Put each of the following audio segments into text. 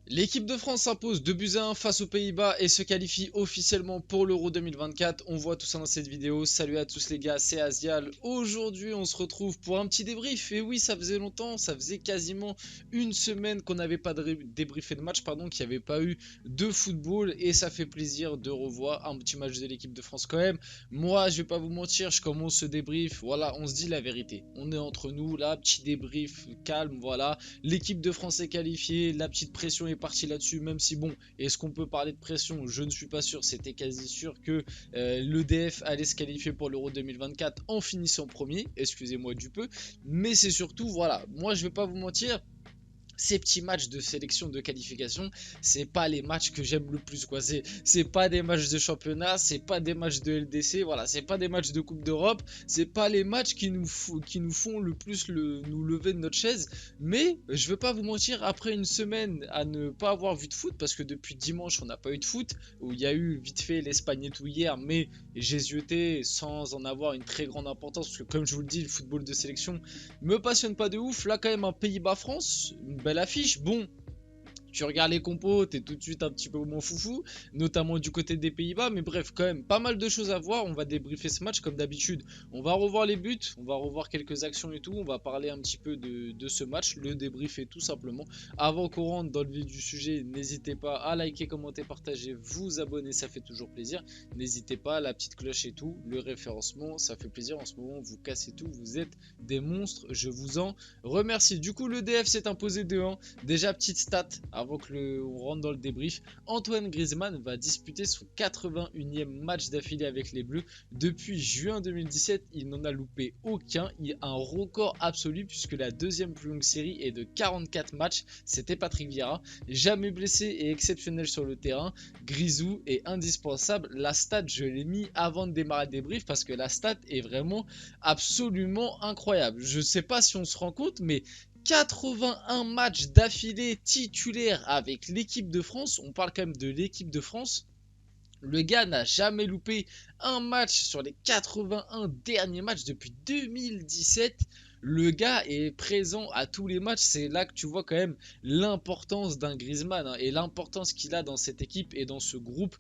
L'équipe de France s'impose 2 buts à 1 face aux Pays-Bas et se qualifie officiellement pour l'Euro 2024. On voit tout ça dans cette vidéo. Salut à tous les gars, c'est Asial. Aujourd'hui, on se retrouve pour un petit débrief. Et oui, ça faisait longtemps, ça faisait quasiment une semaine qu'on n'avait pas débriefé de match, qu'il n'y avait pas eu de football. Et ça fait plaisir de revoir un petit match de l'équipe de France quand même. Moi, je vais pas vous mentir, je commence ce débrief. Voilà, on se dit la vérité. On est entre nous, là, petit débrief calme, voilà. L'équipe de France est qualifiée, la petite pression est partie là-dessus, même si bon, est-ce qu'on peut parler de pression? Je ne suis pas sûr, c'était quasi sûr que l'EDF allait se qualifier pour l'Euro 2024 en finissant premier, excusez-moi du peu, mais c'est surtout, voilà, moi je vais pas vous mentir, ces petits matchs de sélection de qualification, c'est pas les matchs que j'aime le plus quoi. C'est pas des matchs de championnat, c'est pas des matchs de LDC, voilà, c'est pas des matchs de Coupe d'Europe, c'est pas les matchs qui nous font le plus nous lever de notre chaise. Mais je vais pas vous mentir, après une semaine à ne pas avoir vu de foot, parce que depuis dimanche on n'a pas eu de foot, où il y a eu vite fait l'Espagne et tout hier, mais j'ai zioté sans en avoir une très grande importance, parce que comme je vous le dis, le football de sélection me passionne pas de ouf. Là quand même un Pays-Bas-France, une belle affiche. Bon, tu regardes les compos, t'es tout de suite un petit peu moins foufou, notamment du côté des Pays-Bas, mais bref, quand même, pas mal de choses à voir. On va débriefer ce match comme d'habitude. On va revoir les buts, on va revoir quelques actions et tout. On va parler un petit peu de ce match, le débriefer tout simplement. Avant qu'on rentre dans le vif du sujet, n'hésitez pas à liker, commenter, partager, vous abonner, ça fait toujours plaisir. N'hésitez pas, la petite cloche et tout, le référencement, ça fait plaisir en ce moment. Vous cassez tout, vous êtes des monstres, je vous en remercie. Du coup, le DF s'est imposé 2-1. Déjà, petite stat, avant que on rentre dans le débrief, Antoine Griezmann va disputer son 81e match d'affilée avec les Bleus. Depuis juin 2017, il n'en a loupé aucun. Il a un record absolu puisque la deuxième plus longue série est de 44 matchs. C'était Patrick Vieira. Jamais blessé et exceptionnel sur le terrain. Grisou est indispensable. La stat, je l'ai mis avant de démarrer le débrief parce que la stat est vraiment absolument incroyable. Je ne sais pas si on se rend compte, mais 81 matchs d'affilée titulaires avec l'équipe de France. On parle quand même de l'équipe de France. Le gars n'a jamais loupé un match sur les 81 derniers matchs depuis 2017. Le gars est présent à tous les matchs. C'est là que tu vois quand même l'importance d'un Griezmann et l'importance qu'il a dans cette équipe et dans ce groupe.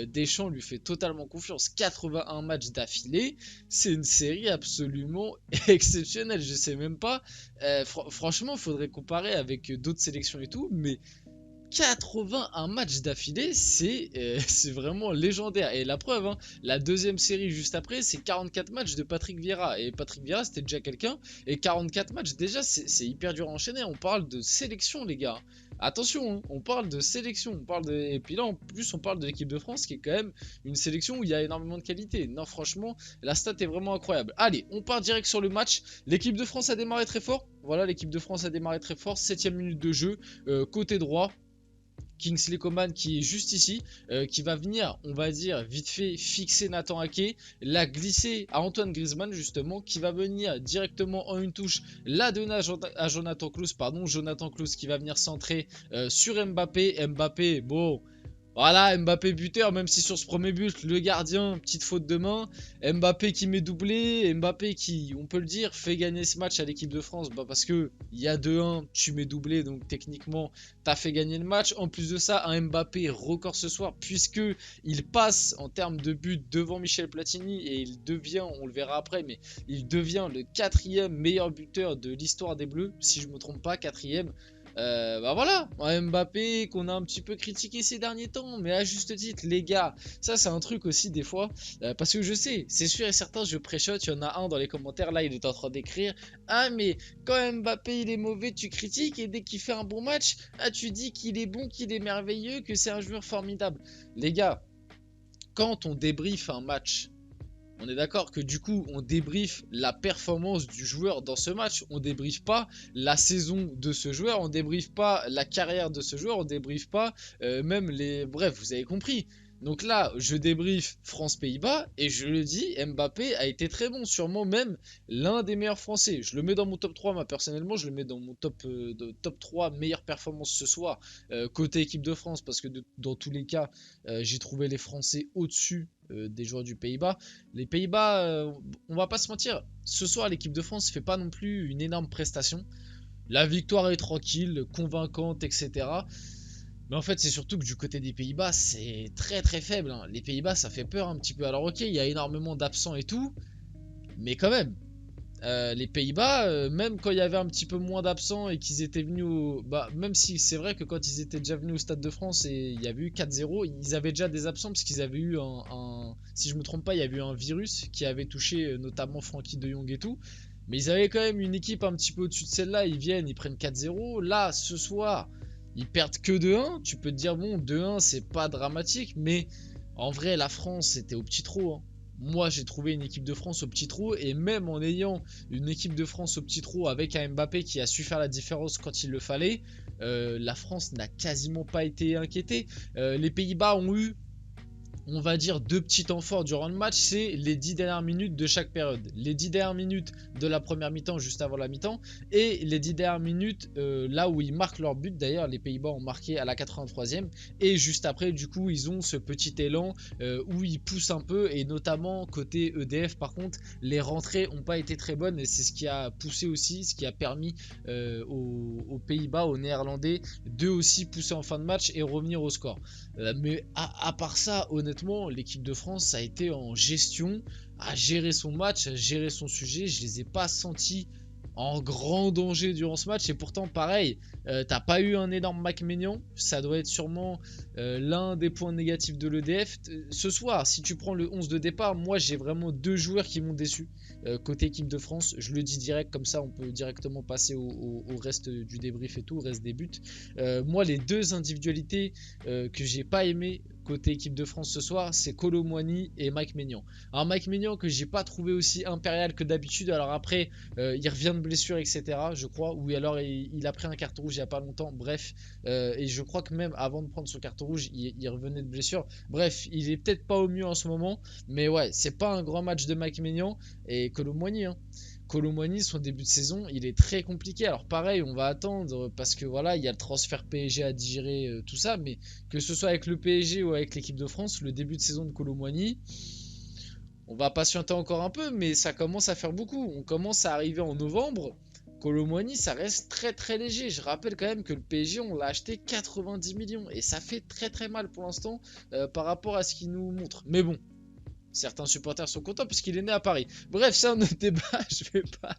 Deschamps lui fait totalement confiance. 81 matchs d'affilée, c'est une série absolument exceptionnelle. Je sais même pas. Franchement, il faudrait comparer avec d'autres sélections et tout, mais 81 matchs d'affilée, c'est vraiment légendaire. Et la preuve, hein, la deuxième série juste après, c'est 44 matchs de Patrick Vieira. Et Patrick Vieira, c'était déjà quelqu'un. Et 44 matchs, déjà, c'est hyper dur à enchaîner. On parle de sélection, les gars. Attention, hein, on parle de sélection. Et puis là, en plus, on parle de l'équipe de France, qui est quand même une sélection où il y a énormément de qualité. Non, franchement, la stat est vraiment incroyable. Allez, on part direct sur le match. L'équipe de France a démarré très fort. Voilà, l'équipe de France a démarré très fort. 7ème minute de jeu, côté droit. Kingsley Coman qui est juste ici, qui va venir, on va dire, vite fait fixer Nathan Ake, la glisser à Antoine Griezmann justement, qui va venir directement en une touche, la donner à Jonathan Klaus, Jonathan Klaus qui va venir centrer sur Mbappé. Mbappé, bon... Voilà, Mbappé buteur, même si sur ce premier but, le gardien, petite faute de main. Mbappé qui met doublé, Mbappé qui, on peut le dire, fait gagner ce match à l'équipe de France. Bah parce que il y a 2-1, tu mets doublé, donc techniquement, t'as fait gagner le match. En plus de ça, un Mbappé record ce soir, puisque il passe en termes de but devant Michel Platini et il devient, on le verra après, mais il devient le 4e meilleur buteur de l'histoire des Bleus, si je me trompe pas, 4e. Bah voilà, un Mbappé qu'on a un petit peu critiqué ces derniers temps, mais à juste titre, les gars, ça c'est un truc aussi des fois, parce que je sais, c'est sûr et certain, je préchote, il y en a un dans les commentaires, là il est en train d'écrire, ah mais quand Mbappé il est mauvais, tu critiques, et dès qu'il fait un bon match, ah tu dis qu'il est bon, qu'il est merveilleux, que c'est un joueur formidable. Les gars, quand on débriefe un match, on est d'accord que du coup, on débriefe la performance du joueur dans ce match. On débriefe pas la saison de ce joueur, on débriefe pas la carrière de ce joueur, on débriefe pas même les... Bref, vous avez compris. Donc là, je débriefe France-Pays-Bas et je le dis, Mbappé a été très bon, sûrement même l'un des meilleurs Français. Je le mets dans mon top 3, moi personnellement, je le mets dans mon top 3 meilleures performances ce soir, côté équipe de France, parce que dans tous les cas, j'ai trouvé les Français au-dessus des joueurs du Pays-Bas. Les Pays-Bas, on va pas se mentir, ce soir l'équipe de France fait pas non plus une énorme prestation. La victoire est tranquille, convaincante, etc. Mais en fait, c'est surtout que du côté des Pays-Bas, c'est très très faible, hein. Les Pays-Bas, ça fait peur un petit peu. Alors ok, il y a énormément d'absents et tout, mais quand même. Les Pays-Bas, même quand il y avait un petit peu moins d'absents et qu'ils étaient venus au... Bah, même si c'est vrai que quand ils étaient déjà venus au Stade de France et il y avait eu 4-0, ils avaient déjà des absents parce qu'ils avaient eu Si je me trompe pas, il y avait eu un virus qui avait touché notamment Frenkie de Jong et tout. Mais ils avaient quand même une équipe un petit peu au-dessus de celle-là. Ils viennent, ils prennent 4-0. Là, ce soir, ils perdent que 2-1. Tu peux te dire, bon, 2-1, c'est pas dramatique. Mais en vrai, la France, c'était au petit trot, hein. Moi, j'ai trouvé une équipe de France au petit trou, et même en ayant une équipe de France au petit trou avec un Mbappé qui a su faire la différence quand il le fallait, la France n'a quasiment pas été inquiétée. Les Pays-Bas ont eu, on va dire, deux petits temps forts durant le match, c'est les 10 dernières minutes de chaque période. Les 10 dernières minutes de la première mi-temps, juste avant la mi-temps, et les 10 dernières minutes là où ils marquent leur but. D'ailleurs, les Pays-Bas ont marqué à la 83e, et juste après, du coup, ils ont ce petit élan où ils poussent un peu, et notamment côté EDF, par contre, les rentrées n'ont pas été très bonnes, et c'est ce qui a poussé aussi, ce qui a permis aux Pays-Bas, aux Néerlandais, de aussi pousser en fin de match et revenir au score. Mais à part ça, honnêtement, l'équipe de France, ça a été en gestion, à gérer son match, à gérer son sujet. Je les ai pas sentis en grand danger durant ce match, et pourtant pareil, t'as pas eu un énorme Mac Maignan, ça doit être sûrement l'un des points négatifs de l'EDF. Ce soir, si tu prends le 11 de départ, moi j'ai vraiment deux joueurs qui m'ont déçu côté équipe de France. Je le dis direct, comme ça on peut directement passer au reste du débrief et tout, au reste des buts. Moi, les deux individualités que j'ai pas aimé côté équipe de France ce soir, c'est Kolo Muani et Mike Maignan. Alors Mike Maignan, que j'ai pas trouvé aussi impérial que d'habitude. Alors après, il revient de blessure, etc., je crois, ou alors il a pris un carton rouge il y a pas longtemps, bref, et je crois que même avant de prendre son carton rouge, il revenait de blessure. Bref, il est peut-être pas au mieux en ce moment, mais ouais, c'est pas un grand match de Mike Maignan. Et Kolo Muani, hein. Kolo Muani, son début de saison, il est très compliqué. Alors pareil, on va attendre parce que voilà, il y a le transfert PSG à digérer, tout ça, mais que ce soit avec le PSG ou avec l'équipe de France, le début de saison de Kolo Muani, on va patienter encore un peu, mais ça commence à faire beaucoup. On commence à arriver en novembre. Kolo Muani, ça reste très très léger. Je rappelle quand même que le PSG, on l'a acheté 90 millions, et ça fait très très mal pour l'instant par rapport à ce qu'il nous montre. Mais bon, certains supporters sont contents puisqu'il est né à Paris. Bref, c'est un autre débat. Je vais pas.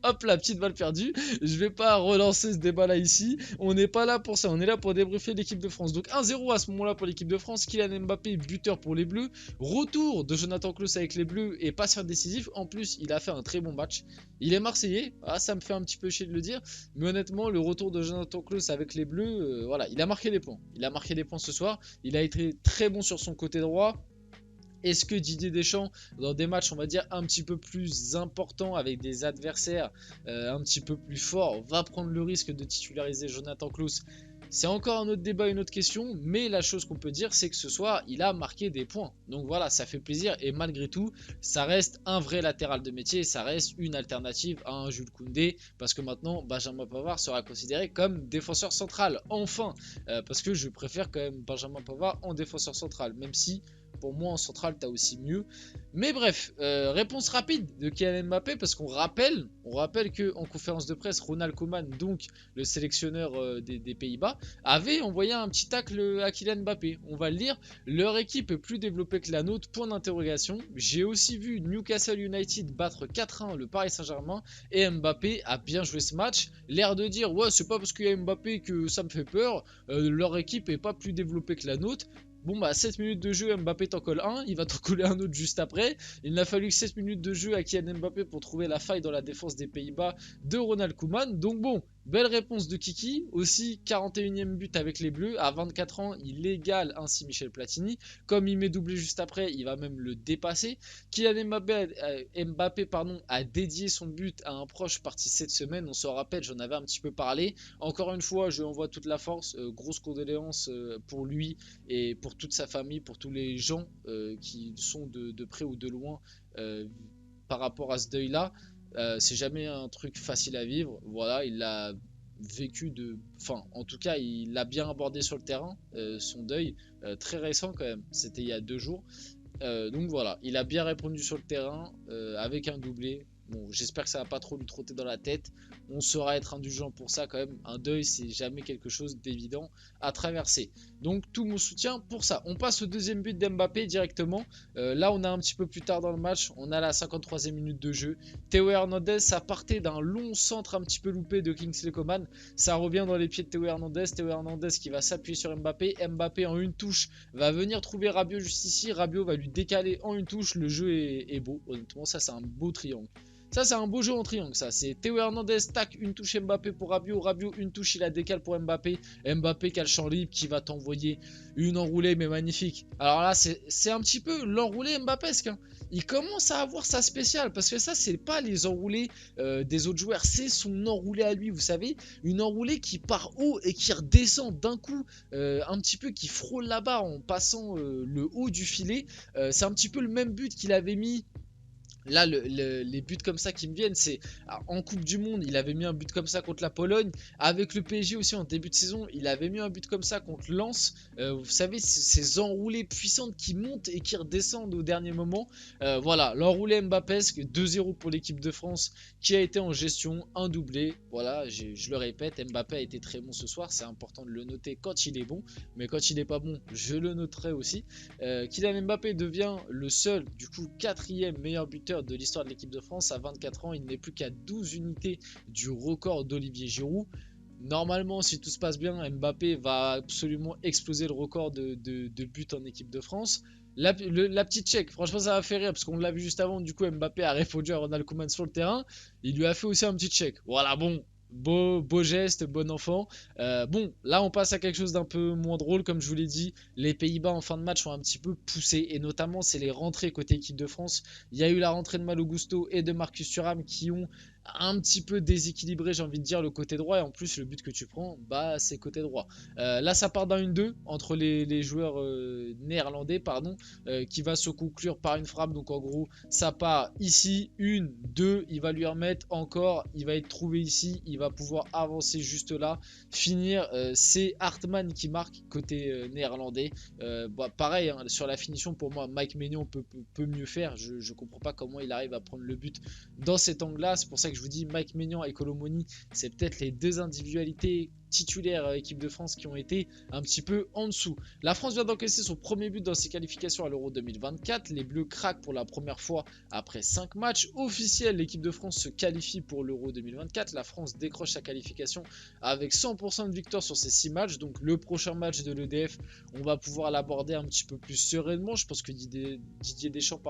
Hop, la petite balle perdue. Je vais pas relancer ce débat là ici. On n'est pas là pour ça. On est là pour débriefer l'équipe de France. Donc 1-0 à ce moment là pour l'équipe de France. Kylian Mbappé, buteur pour les Bleus. Retour de Jonathan Klaus avec les Bleus et passeur décisif. En plus, il a fait un très bon match. Il est Marseillais. Ah, ça me fait un petit peu chier de le dire. Mais honnêtement, le retour de Jonathan Klaus avec les Bleus, voilà, il a marqué des points. Il a marqué des points ce soir. Il a été très bon sur son côté droit. Est-ce que Didier Deschamps, dans des matchs, on va dire, un petit peu plus importants, avec des adversaires un petit peu plus forts, va prendre le risque de titulariser Jonathan Klaus? C'est encore un autre débat, une autre question, mais la chose qu'on peut dire, c'est que ce soir, il a marqué des points. Donc voilà, ça fait plaisir, et malgré tout, ça reste un vrai latéral de métier, ça reste une alternative à un Jules Koundé, parce que maintenant, Benjamin Pavard sera considéré comme défenseur central, enfin, parce que je préfère quand même Benjamin Pavard en défenseur central, même si pour moi en central t'as aussi mieux. Mais bref, réponse rapide de Kylian Mbappé, parce qu'on rappelle que en conférence de presse, Ronald Koeman, donc le sélectionneur des Pays-Bas, avait envoyé un petit tacle à Kylian Mbappé. On va le lire: leur équipe est plus développée que la nôtre, point d'interrogation. J'ai aussi vu Newcastle United battre 4-1 le Paris Saint-Germain, et Mbappé a bien joué ce match. L'air de dire, ouais, c'est pas parce qu'il y a Mbappé que ça me fait peur, leur équipe est pas plus développée que la nôtre. Bon bah 7 minutes de jeu, Mbappé t'en colle un, il va t'en coller un autre juste après. Il n'a fallu que 7 minutes de jeu à Kylian Mbappé pour trouver la faille dans la défense des Pays-Bas de Ronald Koeman. Donc bon, belle réponse de Kiki. Aussi 41e but avec les Bleus. À 24 ans, il égale ainsi Michel Platini. Comme il met doublé juste après, il va même le dépasser. Kylian Mbappé a dédié son but à un proche parti cette semaine. On se rappelle, j'en avais un petit peu parlé. Encore une fois, je lui envoie toute la force. Grosse condoléances pour lui et pour toute sa famille, pour tous les gens qui sont de près ou de loin par rapport à ce deuil-là. C'est jamais un truc facile à vivre. Voilà, il l'a vécu enfin, en tout cas, il l'a bien abordé sur le terrain, son deuil, très récent quand même. C'était il y a 2 jours. Donc voilà, il a bien répondu sur le terrain avec un doublé. Bon, j'espère que ça va pas trop lui trotter dans la tête. On saura être indulgent pour ça quand même. Un deuil, c'est jamais quelque chose d'évident à traverser. Donc tout mon soutien pour ça. On passe au deuxième but d'Mbappé directement. Là, on a un petit peu plus tard dans le match. On a la 53e minute de jeu. Théo Hernandez, ça partait d'un long centre un petit peu loupé de Kingsley Coman. Ça revient dans les pieds de Théo Hernandez. Théo Hernandez qui va s'appuyer sur Mbappé. Mbappé en une touche va venir trouver Rabiot juste ici. Rabiot va lui décaler en une touche. Le jeu est beau. Honnêtement, ça c'est un beau triangle. Ça, c'est un beau jeu en triangle, ça. C'est Théo Hernandez, tac, une touche Mbappé pour Rabiot. Rabiot, une touche, il la décale pour Mbappé. Mbappé qui a le champ libre, qui va t'envoyer une enroulée, mais magnifique. Alors là, c'est un petit peu l'enroulé Mbappesque. Hein. Il commence à avoir sa spéciale, parce que ça, c'est pas les enroulés des autres joueurs, c'est son enroulé à lui, vous savez. Une enroulée qui part haut et qui redescend d'un coup, un petit peu qui frôle la barre en passant le haut du filet. C'est un petit peu le même but qu'il avait mis. Là, les buts comme ça qui me viennent, c'est en Coupe du Monde, il avait mis un but comme ça contre la Pologne. Avec le PSG aussi en début de saison, il avait mis un but comme ça contre Lens. Vous savez, ces enroulées puissantes qui montent et qui redescendent au dernier moment. Voilà, l'enroulé Mbappesque, 2-0 pour l'équipe de France qui a été en gestion, un doublé. Voilà, je le répète, Mbappé a été très bon ce soir. C'est important de le noter quand il est bon. Mais quand il n'est pas bon, je le noterai aussi. Kylian Mbappé devient le seul, du coup, 4e meilleur buteur de l'histoire de l'équipe de France. À 24 ans, il n'est plus qu'à 12 unités du record d'Olivier Giroud. Normalement, si tout se passe bien, Mbappé va absolument exploser le record de buts en équipe de France. La petite check, franchement ça va faire rire parce qu'on l'a vu juste avant, du coup Mbappé a répondu à Ronald Koeman sur le terrain. Il lui a fait aussi un petit check. Voilà, bon, beau geste, bon enfant. Bon, là on passe à quelque chose d'un peu moins drôle, comme je vous l'ai dit. Les Pays-Bas en fin de match ont un petit peu poussé, et notamment c'est les rentrées côté équipe de France. Il y a eu la rentrée de Malo Gusto et de Marcus Thuram qui ont un petit peu déséquilibré, j'ai envie de dire, le côté droit. Et en plus le but que tu prends, bah c'est côté droit. Là ça part d'un 1-2 entre les joueurs néerlandais, pardon, qui va se conclure par une frappe. Donc en gros ça part ici, 1, 2, il va lui remettre encore, il va être trouvé ici, il va pouvoir avancer juste là, finir. C'est Hartmann qui marque côté néerlandais. Bah, pareil, hein, sur la finition pour moi Mike Maignan peut mieux faire. Je comprends pas comment il arrive à prendre le but dans cet angle là. C'est pour ça que je vous dis, Mike Maignan et Kolo Muani, c'est peut-être les deux individualités titulaires équipe de France qui ont été un petit peu en dessous. La France vient d'encaisser son premier but dans ses qualifications à l'Euro 2024. Les Bleus craquent pour la première fois après 5 matchs officiels. L'équipe de France se qualifie pour l'Euro 2024. La France décroche sa qualification avec 100% de victoire sur ces 6 matchs. Donc le prochain match de l'EDF, on va pouvoir l'aborder un petit peu plus sereinement. Je pense que Didier Deschamps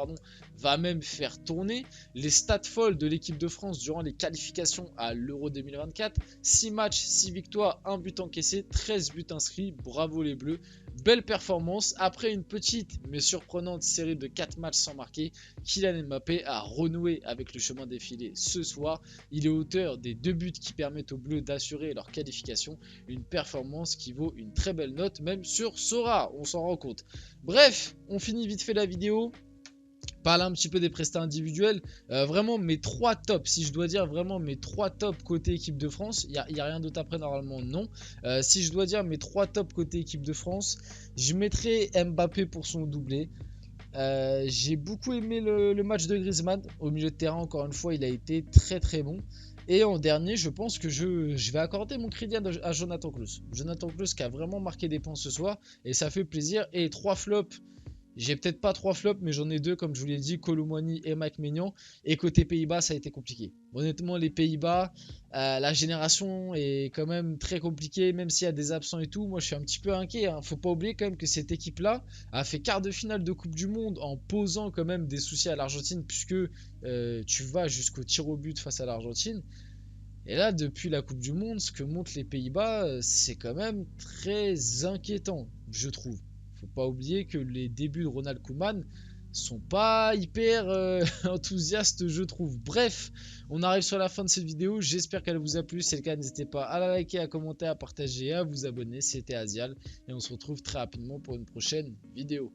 va même faire tourner les stats folles de l'équipe de France durant les qualifications à l'Euro 2024. 6 matchs, 6 victoires, 1 but encaissé, 13 buts inscrits. Bravo les Bleus. Belle performance. Après une petite mais surprenante série de 4 matchs sans marquer, Kylian Mbappé a renoué avec le chemin défilé ce soir. Il est auteur des 2 buts qui permettent aux Bleus d'assurer leur qualification. Une performance qui vaut une très belle note, même sur Sora, on s'en rend compte. Bref, on finit vite fait la vidéo. Parler un petit peu des prestats individuels. Vraiment mes 3 tops, si je dois dire vraiment mes 3 tops côté équipe de France, il n'y a rien d'autre après normalement, non. Si je dois dire mes 3 tops côté équipe de France, je mettrai Mbappé pour son doublé. J'ai beaucoup aimé le match de Griezmann au milieu de terrain. Encore une fois, il a été très bon. Et en dernier, je pense que je vais accorder mon crédit à Jonathan Klaus. Jonathan Klaus qui a vraiment marqué des points ce soir et ça fait plaisir. Et 3 flops. J'ai peut-être pas 3 flops, mais j'en ai 2, comme je vous l'ai dit, Kolo Muani et Mike Maignan. Et côté Pays-Bas, ça a été compliqué. Honnêtement, les Pays-Bas, la génération est quand même très compliquée, même s'il y a des absents et tout. Moi, je suis un petit peu inquiet. Hein. Faut pas oublier quand même que cette équipe-là a fait quart de finale de Coupe du Monde en posant quand même des soucis à l'Argentine, puisque tu vas jusqu'au tir au but face à l'Argentine. Et là, depuis la Coupe du Monde, ce que montrent les Pays-Bas, c'est quand même très inquiétant, je trouve. Faut pas oublier que les débuts de Ronald Koeman sont pas hyper enthousiastes, je trouve. Bref, on arrive sur la fin de cette vidéo. J'espère qu'elle vous a plu. Si c'est le cas, n'hésitez pas à la liker, à commenter, à partager et à vous abonner. C'était Azial et on se retrouve très rapidement pour une prochaine vidéo.